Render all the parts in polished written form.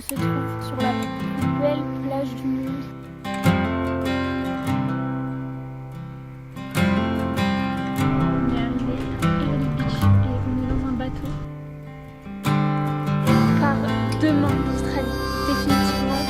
se trouve sur la plus belle plage du monde. On est arrivé à Eagle Beach et on est dans un bateau. On part demain d'Australie, définitivement.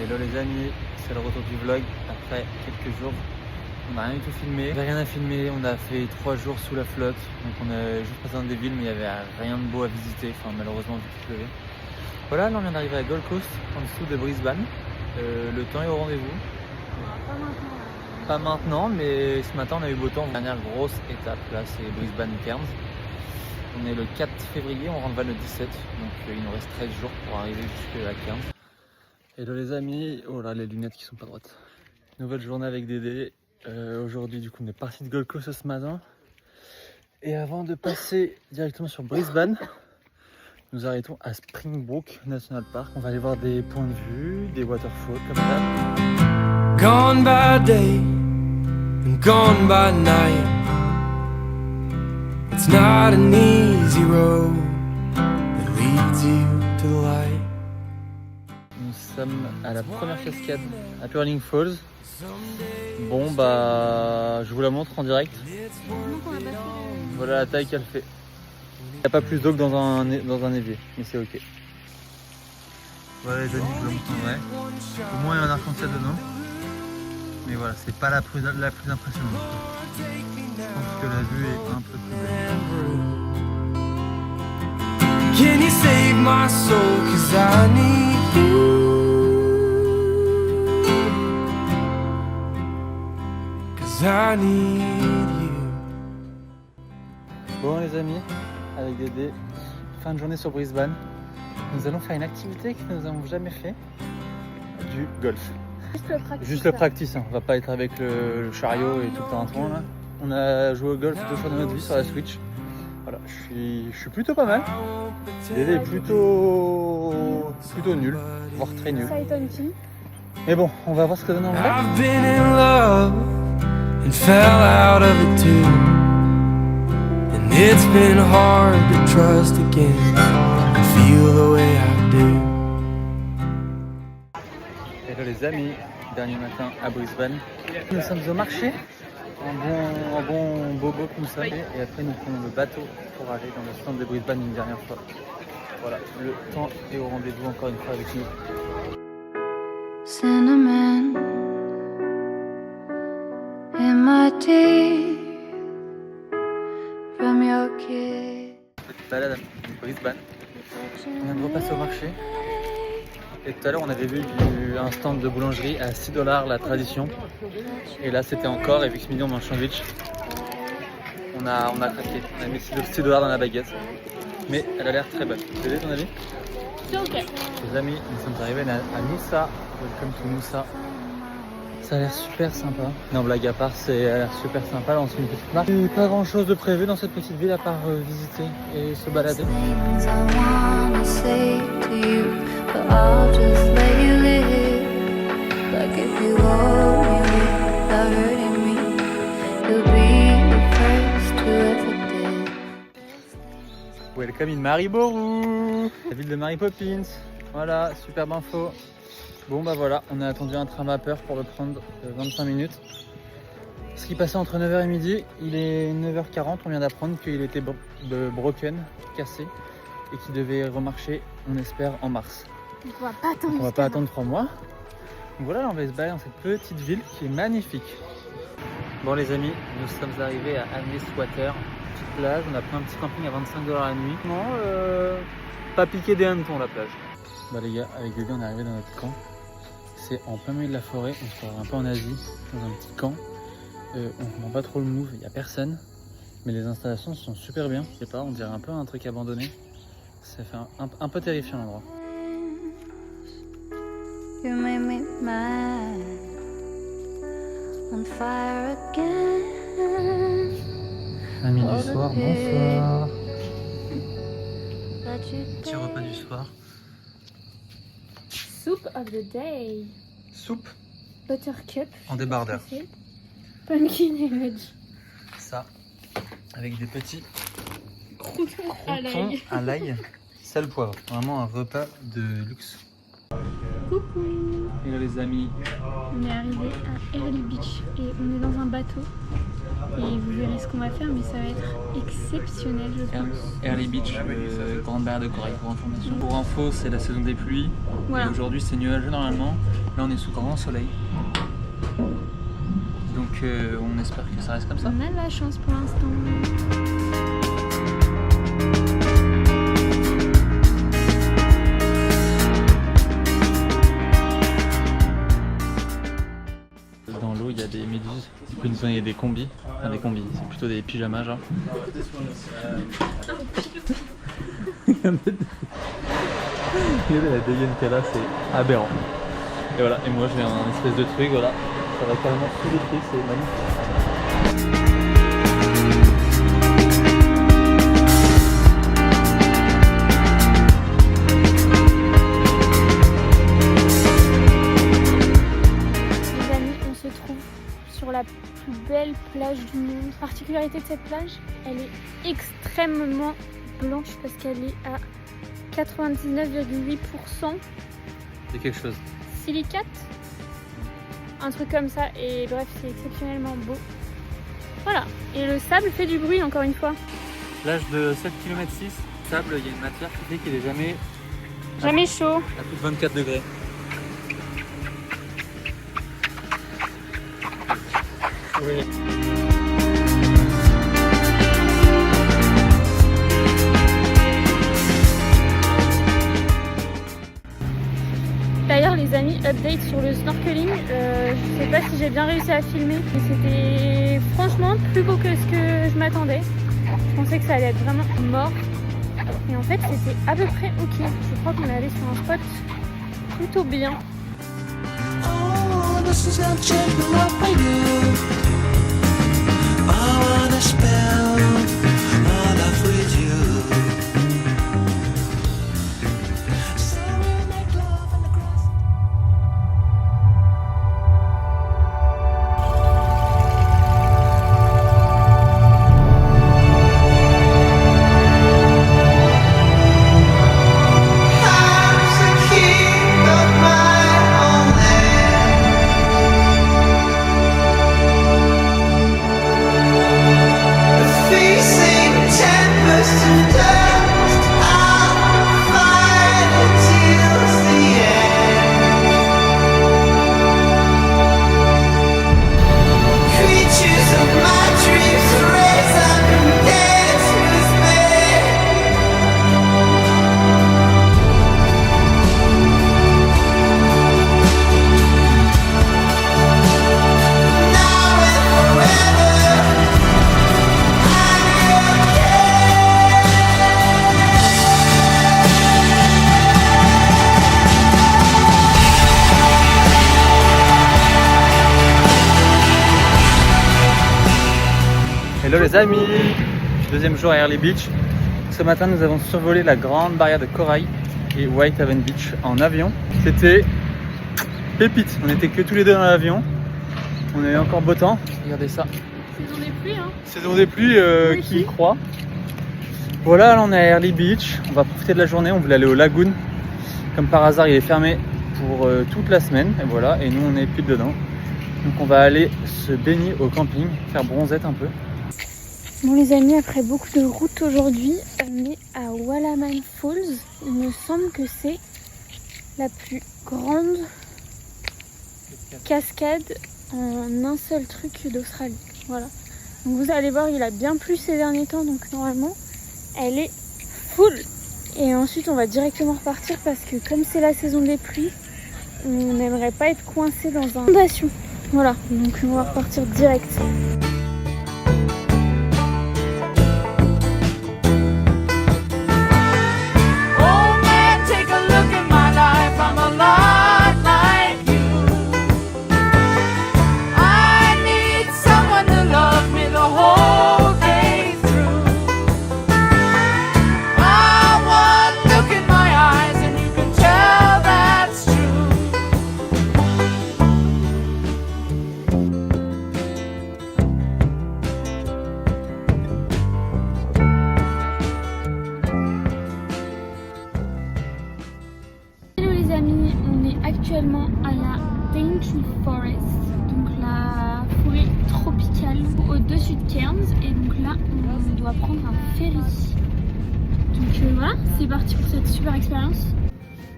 Hello les amis, c'est le retour du vlog après quelques jours. On n'a rien du tout filmé, rien à filmer, on a fait 3 jours sous la flotte. Donc on a juste passé dans des villes mais il n'y avait rien de beau à visiter, enfin malheureusement vu qu'il pleuvait. Voilà, là on vient d'arriver à Gold Coast, en dessous de Brisbane. Le temps est au rendez-vous. Pas maintenant, mais ce matin on a eu beau temps. Dernière grosse étape là, c'est Brisbane-Cairns. On est le 4 février, on rentre le 17, donc il nous reste 13 jours pour arriver jusqu'à Cairns. Hello les amis, oh là les lunettes qui sont pas droites. Nouvelle journée avec Dédé. Aujourd'hui du coup on est parti de Gold Coast ce matin. Et avant de passer directement sur Brisbane, nous arrêtons à Springbrook National Park. On va aller voir des points de vue, des waterfalls comme ça. Gone by day and gone by night. It's not an easy road that leads you to the light. Nous sommes à la première cascade à Purling Falls. Bon bah je vous la montre en direct. Voilà la taille qu'elle fait. Il n'y a pas plus d'eau que dans un évier, mais c'est ok. Voilà les amis, je vous la montre en vrai. Au moins il y a un arc-en-ciel dedans. Mais voilà, c'est pas la plus impressionnante. Je pense que la vue est un peu plus belle. Can you save my soul, 'cause I need you. I need you. Bon les amis, avec Dédé, fin de journée sur Brisbane. Nous allons faire une activité que nous n'avons jamais fait, du golf. Juste le practice, hein. On va pas être avec le chariot et tout le temps là. On a joué au golf 2 fois dans notre vie sur la Switch. Voilà, je suis plutôt pas mal. Dédé est plutôt nul, voire très nul. Ça étonne qui? Mais bon, on va voir ce que ça donne en vrai. I've been in love and fell out of it too. And it's been hard to trust again and feel the way I do. Hello les amis, dernier matin à Brisbane. Nous sommes au marché, en bon bobo comme ça. Et après nous prenons le bateau pour aller dans le centre de Brisbane une dernière fois. Voilà, le temps est au rendez-vous encore une fois avec nous. Cinnamon in my tea from your kiss. Petite balade à Brisbane. On vient de repasser au marché. Et tout à l'heure on avait vu un stand de boulangerie à 6 $ la tradition. Et là c'était encore, et vu que ce midi on mange sandwich, on a craqué. On a mis 6 $ dans la baguette. Mais elle a l'air très bonne. Dédé, ton avis? C'est ok. Les amis, nous sommes arrivés à Noosa. Welcome to Noosa. Ça a l'air super sympa. Non, blague à part, ça a l'air super sympa. Là, on se fait une petite marche. Il n'y a pas grand chose de prévu dans cette petite ville à part visiter et se balader. Things I wanna say to you, but I'll just let you live. Like if you hold me without hurting me, you'll be the first to ever did. Welcome in Maribor, la ville de Mary Poppins. Voilà, superbe info. Bon bah voilà, on a attendu un train vapeur pour le prendre 25 minutes. Ce qui passait entre 9h et midi, il est 9h40, on vient d'apprendre qu'il était broken, cassé, et qu'il devait remarcher, on espère, en mars. Donc on va pas attendre. Donc on va pas attendre 3 mois. Donc voilà, là, on va se balader dans cette petite ville qui est magnifique. Bon les amis, nous sommes arrivés à Anneswater, petite plage, on a pris un petit camping à 25 $ la nuit. Non, pas piqué des hannetons la plage. Bah les gars, avec Dédé on est arrivé dans notre camp. C'est en plein milieu de la forêt, on se croirait un peu en Asie, dans un petit camp. On comprend pas trop le move, il n'y a personne. Mais les installations sont super bien, je sais pas, on dirait un peu un truc abandonné. Ça fait un peu terrifiant l'endroit. You made me mad, on fire again. Amis du soir, bonsoir. Let you Petit repas du soir. Soup of the day. Soupe Buttercup. en débardeur. Pumpkin and veg. ça avec des petits À croutons l'ail. à l'ail, sel, poivre. Vraiment un repas de luxe. Coucou. Et là les amis, On est arrivé à Early Beach et on est dans un bateau. Et vous verrez ce qu'on va faire, mais ça va être exceptionnel, je pense. Early Beach, grande barrière de corail pour information. Pour info, c'est la saison des pluies. Voilà. Et aujourd'hui c'est nuageux normalement. Là on est sous grand soleil. Donc on espère que ça reste comme ça. On a de la chance pour l'instant. Dans l'eau il y a des méduses. Du coup ils nous ont donné des combis. Enfin des combis, c'est plutôt des pyjamas genre. Regardez la dégaine qu'elle a, c'est aberrant. Et voilà, et moi j'ai un espèce de truc, voilà. Ça va carrément sous les pieds, c'est magnifique. Les amis, on se trouve sur la plus belle plage du monde. La particularité de cette plage, elle est extrêmement blanche parce qu'elle est à 99,8% C'est quelque chose. silicate. Un truc comme ça, et bref, c'est exceptionnellement beau. Voilà, et le sable fait du bruit encore une fois. Plage de 7 km 6, sable, il y a une matière qui fait qu'il est jamais Jamais chaud. à plus de 24 degrés. Oui. D'ailleurs les amis, update sur le snorkeling, je sais pas si j'ai bien réussi à filmer, mais c'était franchement plus beau que ce que je m'attendais. Je pensais que ça allait être vraiment mort, et en fait c'était à peu près ok. Je crois qu'on est allé sur un spot plutôt bien. Oh, this is gonna change the love I do. I wanna spend my life with you. So we make love on the grass. I'm the king of my own land. Facing tempest and dust, I'll fight until the end. Creatures of my dreams raise up and dance with me. Now and forever, Hello les amis, deuxième jour à Early Beach. Ce matin nous avons survolé la grande barrière de corail et Whitehaven Beach en avion. C'était pépite, on était que tous les deux dans l'avion. On avait encore beau temps, regardez ça. Saison des pluies, hein. Saison des pluies Oui. qui y croit. Voilà, là on est à Early Beach, on va profiter de la journée, on voulait aller au lagoon. Comme par hasard il est fermé pour toute la semaine, et voilà, et nous on est pile dedans. Donc on va aller se baigner au camping, faire bronzette un peu. Bon les amis, après beaucoup de route aujourd'hui, on est à Wallaman Falls. Il me semble que c'est la plus grande cascade en un seul truc d'Australie. Voilà. Donc vous allez voir, il a bien plu ces derniers temps, donc normalement elle est full. Et ensuite on va directement repartir parce que comme c'est la saison des pluies, on n'aimerait pas être coincé dans un inondation. Voilà, donc on va repartir direct. Oh man, take a look at my life. I'm a lot like you. I need someone to love me the whole day through. I want look in my eyes and you can tell that's true. actuellement à la Daintree Forest, donc la forêt tropicale au-dessus de Cairns, et donc là on doit prendre un ferry. Donc voilà, c'est parti pour cette super expérience.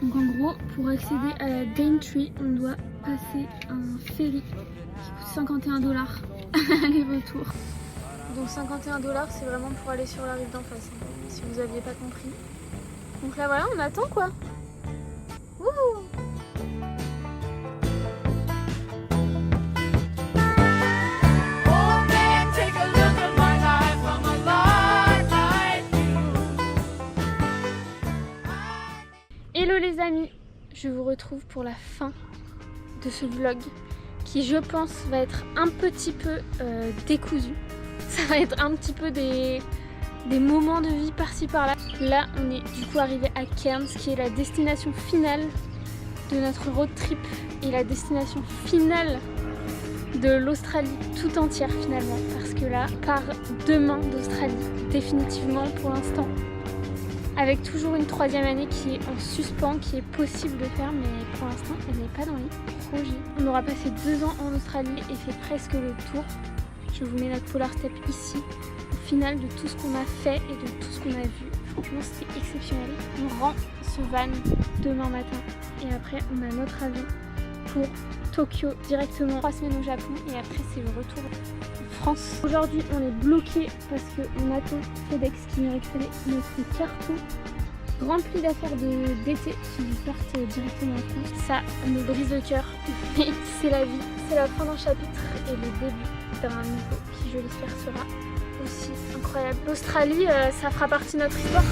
Donc en gros, pour accéder à la Daintree, on doit passer un ferry qui coûte 51 $ aller-retour. Donc 51 $, c'est vraiment pour aller sur la rive d'en face, hein, si vous aviez pas compris. Donc là voilà, on attend quoi. Wouhou! Oh man, take a look at my life. I'm a lot like you. Hello les amis, je vous retrouve pour la fin de ce vlog qui je pense va être un petit peu décousu. Ça va être un petit peu des moments de vie par-ci par-là. Là on est du coup arrivé à Cairns qui est la destination finale de notre road trip et la destination finale de l'Australie tout entière finalement, parce que là on part demain d'Australie définitivement pour l'instant, avec toujours une 3e année qui est en suspens, qui est possible de faire, mais pour l'instant elle n'est pas dans les projets. On aura passé 2 ans en Australie et fait presque le tour. Je vous mets notre Polar Step ici, au final de tout ce qu'on a fait et de tout ce qu'on a vu. Franchement c'était exceptionnel. On rend ce van demain matin et après on a notre avion pour Tokyo directement, 3 semaines au Japon et après c'est le retour en France. Aujourd'hui on est bloqué parce qu'on attend FedEx qui vient récupérer notre carton rempli d'affaires d'été qui partent directement en France. Ça me brise le cœur, mais c'est la vie. C'est la fin d'un chapitre et le début d'un nouveau qui je l'espère sera aussi incroyable. L'Australie, ça fera partie de notre histoire.